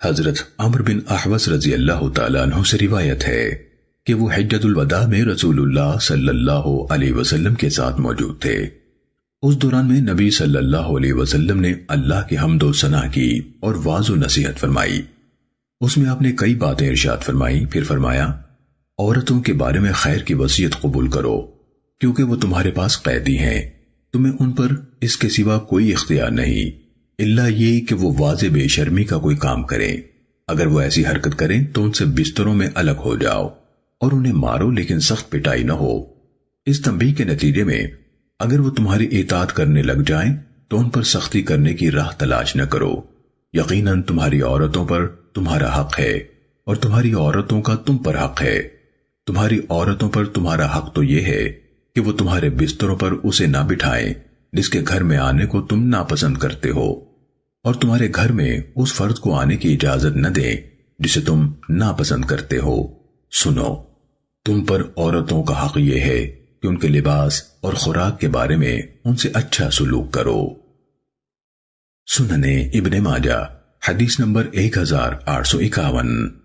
حضرت عمرو بن احوص رضی اللہ تعالیٰ عنہ سے روایت ہے کہ وہ حجۃ الوداع میں رسول اللہ صلی اللہ علیہ وسلم کے ساتھ موجود تھے۔ اس دوران میں نبی صلی اللہ علیہ وسلم نے اللہ کی حمد و ثنا کی اور وعظ و نصیحت فرمائی۔ اس میں آپ نے کئی باتیں ارشاد فرمائی، پھر فرمایا، عورتوں کے بارے میں خیر کی وصیت قبول کرو، کیونکہ وہ تمہارے پاس قیدی ہیں، تمہیں ان پر اس کے سوا کوئی اختیار نہیں، الا یہ کہ وہ واضح بے شرمی کا کوئی کام کریں۔ اگر وہ ایسی حرکت کریں تو ان سے بستروں میں الگ ہو جاؤ اور انہیں مارو، لیکن سخت پٹائی نہ ہو۔ اس تنبیہ کے نتیجے میں اگر وہ تمہاری اطاعت کرنے لگ جائیں تو ان پر سختی کرنے کی راہ تلاش نہ کرو، یقیناً تمہاری عورتوں پر تمہارا حق ہے اور تمہاری عورتوں کا تم پر حق ہے۔ تمہاری عورتوں پر تمہارا حق تو یہ ہے کہ وہ تمہارے بستروں پر اسے نہ بٹھائیں جس کے گھر میں آنے کو تم ناپسند کرتے ہو، اور تمہارے گھر میں اس فرد کو آنے کی اجازت نہ دیں جسے تم ناپسند کرتے ہو۔ سنو، تم پر عورتوں کا حق یہ ہے کہ ان کے لباس اور خوراک کے بارے میں ان سے اچھا سلوک کرو۔ سننے ابن ماجہ حدیث نمبر 1851۔